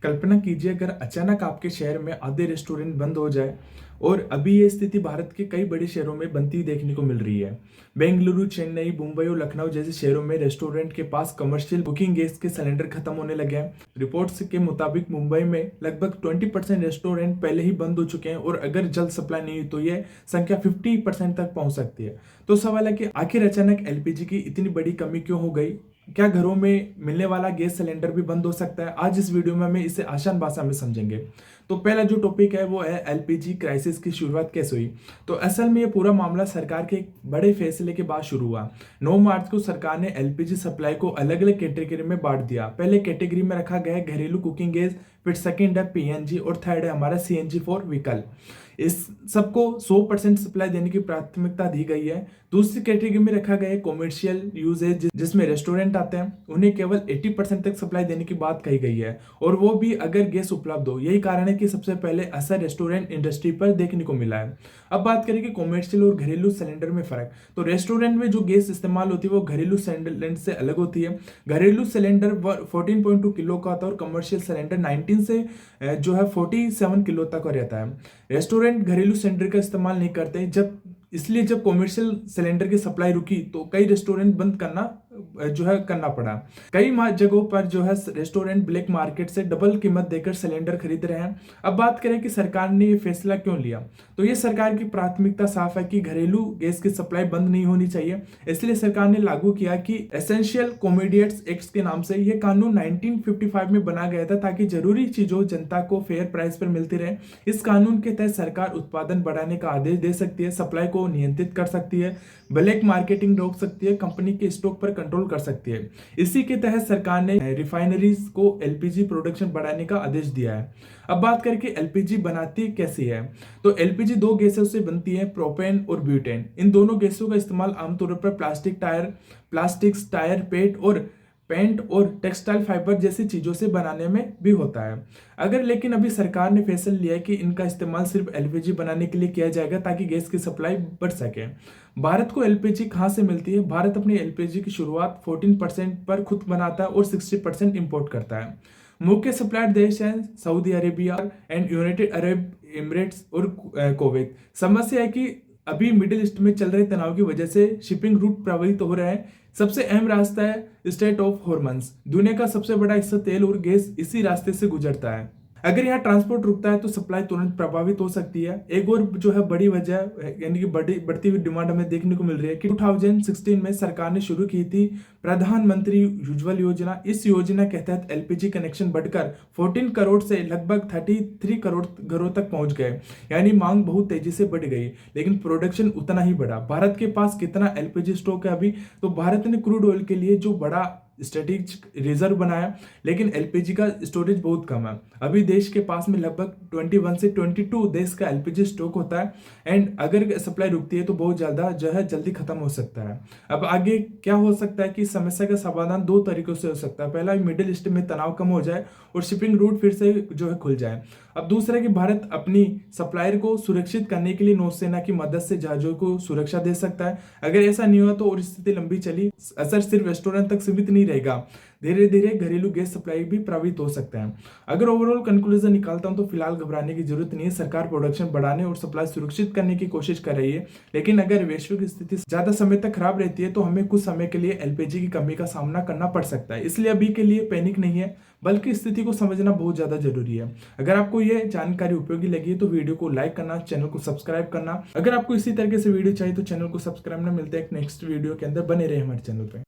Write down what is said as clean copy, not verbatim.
कल्पना कीजिए अगर अचानक आपके शहर में आधे रेस्टोरेंट बंद हो जाए। और अभी ये स्थिति भारत के कई बड़े शहरों में बनती देखने को मिल रही है। बेंगलुरु, चेन्नई, मुंबई और लखनऊ जैसे शहरों में रेस्टोरेंट के पास कमर्शियल कुकिंग गैस के सिलेंडर खत्म होने लगे हैं। रिपोर्ट्स के मुताबिक मुंबई में लगभग 20% रेस्टोरेंट पहले ही बंद हो चुके हैं और अगर जल्द सप्लाई नहीं हुई तो ये संख्या 50% तक पहुंच सकती है। तो सवाल है कि आखिर अचानक एलपीजी की इतनी बड़ी कमी क्यों हो गई? क्या घरों में मिलने वाला गैस सिलेंडर भी बंद हो सकता है? आज इस वीडियो में हम इसे आसान भाषा में समझेंगे। तो पहला जो टॉपिक है वो है एलपीजी क्राइसिस की शुरुआत कैसे हुई। तो असल में ये पूरा मामला सरकार के एक बड़े फैसले के बाद शुरू हुआ। 9 मार्च को सरकार ने एलपीजी सप्लाई को अलग अलग कैटेगरी में बांट दिया। पहले कैटेगरी में रखा गया है घरेलू कुकिंग गैस, फिर सेकंड है पीएनजी और थर्ड है हमारा सीएनजी फॉर व्हीकल। इस सबको 100% सप्लाई देने की प्राथमिकता दी गई है। दूसरी कैटेगरी में रखा गया है कॉमर्शियल यूजेज, जिसमें रेस्टोरेंट आते हैं, उन्हें केवल 80% तक सप्लाई देने की बात कही गई है, और वो भी अगर गैस उपलब्ध हो। यही कारण है कि सबसे पहले असर रेस्टोरेंट इंडस्ट्री पर देखने को मिला है। अब बात करें कि कॉमर्शियल और घरेलू सिलेंडर में फर्क। तो रेस्टोरेंट में जो गैस इस्तेमाल होती है वो घरेलू सिलेंडर से अलग होती है। घरेलू सिलेंडर 14.2 किलो का आता है और कमर्शियल सिलेंडर 19 से जो है 47 किलो तक का रहता है। रेस्टोरेंट घरेलू सिलेंडर का इस्तेमाल नहीं करते, इसलिए जब कॉमर्शियल सिलेंडर की सप्लाई रुकी तो कई रेस्टोरेंट बंद करना पड़ा। कई जगहों पर जो है रेस्टोरेंट ब्लैक मार्केट से डबल कीमत देकर सिलेंडर खरीद रहे हैं। अब बात करें कि सरकार ने ये फैसला क्यों लिया, तो ये सरकार की प्राथमिकता साफ है कि घरेलू गैस की सप्लाई बंद नहीं होनी चाहिए। इसलिए सरकार ने लागू किया कि एसेंशियल कमोडिटीज एक्ट के नाम से यह कानून 1955 में बना गया था, ताकि जरूरी चीजों जनता को फेयर प्राइस पर मिलती रहे। इस कानून के तहत सरकार उत्पादन बढ़ाने का आदेश दे सकती है, सप्लाई को नियंत्रित कर सकती है, ब्लैक मार्केटिंग रोक सकती है, कंपनी के स्टॉक पर कंट्रोल कर सकती है। इसी के तहत सरकार ने रिफाइनरीज को एलपीजी प्रोडक्शन बढ़ाने का आदेश दिया है। अब बात करें कि एलपीजी बनाती कैसी है। तो एलपीजी दो गैसों से बनती है, प्रोपेन और ब्यूटेन। इन दोनों गैसों का इस्तेमाल आमतौर पर प्लास्टिक्स टायर, पेंट और टेक्सटाइल फाइबर जैसी चीजों से बनाने में भी होता है। लेकिन अभी सरकार ने फैसला लिया है कि इनका इस्तेमाल सिर्फ एलपीजी बनाने के लिए किया जाएगा, ताकि गैस की सप्लाई बढ़ सके। भारत को एलपीजी कहां से मिलती है? भारत अपनी एलपीजी की शुरुआत 14% पर खुद बनाता है और 60% इंपोर्ट करता है। मुख्य सप्लायर देश हैं Saudi Arabia and United Arab Emirates और कुवैत। समस्या है कि अभी मिडिल ईस्ट में चल रहे तनाव की वजह से शिपिंग रूट प्रभावित हो रहे हैं। सबसे अहम रास्ता है स्ट्रेट ऑफ हॉर्मज। दुनिया का सबसे बड़ा हिस्सा तेल और गैस इसी रास्ते से गुजरता है। अगर यहाँ ट्रांसपोर्ट रुकता है तो सप्लाई तुरंत प्रभावित हो सकती है। एक और जो है बड़ी वजह यानी कि बढ़ती हुई डिमांड हमें देखने को मिल रही है कि 2016 में सरकार ने शुरू की थी प्रधानमंत्री उज्ज्वल योजना। इस योजना के तहत एलपीजी कनेक्शन बढ़कर 14 करोड़ से लगभग 33 करोड़ घरों तक पहुंच गए। यानी मांग बहुत तेजी से बढ़ गई, लेकिन प्रोडक्शन उतना ही बढ़ा। भारत के पास कितना एलपीजी स्टॉक है अभी? तो भारत ने क्रूड ऑयल के लिए जो बड़ा स्ट्रेटेजिक रिजर्व बनाया, लेकिन एलपीजी का स्टोरेज बहुत कम है। अभी देश के पास में लगभग 21 से 22 देश का एलपीजी स्टॉक होता है, एंड अगर सप्लाई रुकती है तो बहुत ज्यादा जो है जल्दी खत्म हो सकता है। अब आगे क्या हो सकता है कि समस्या का समाधान दो तरीकों से हो सकता है। पहला, मिडिल ईस्ट में तनाव कम हो जाए और शिपिंग रूट फिर से जो है खुल जाए। अब दूसरा कि भारत अपनी सप्लायर को सुरक्षित करने के लिए नौसेना की मदद से जहाजों को सुरक्षा दे सकता है। अगर ऐसा नहीं हुआ तो और स्थिति लंबी चली, असर सिर्फ रेस्टोरेंट तक सीमित नहीं रहेगा, धीरे धीरे घरेलू गैस सप्लाई भी प्रभावित हो सकता है। अगर ओवरऑल कंक्लूजन निकालता हूं तो फिलहाल घबराने की जरूरत नहीं है। सरकार प्रोडक्शन बढ़ाने और सप्लाई सुरक्षित करने की कोशिश कर रही है, लेकिन अगर वैश्विक स्थिति ज्यादा समय तक खराब रहती है तो हमें कुछ समय के लिए एलपीजी की कमी का सामना करना पड़ सकता है। इसलिए अभी के लिए पैनिक नहीं है, बल्कि स्थिति को समझना बहुत ज्यादा जरूरी है। अगर आपको यह जानकारी उपयोगी लगी है तो वीडियो को लाइक करना, चैनल को सब्सक्राइब करना। अगर आपको इसी तरीके से वीडियो चाहिए तो चैनल को सब्सक्राइब करना। मिलते हैं एक नेक्स्ट वीडियो के अंदर, बने रहे हमारे चैनल पे।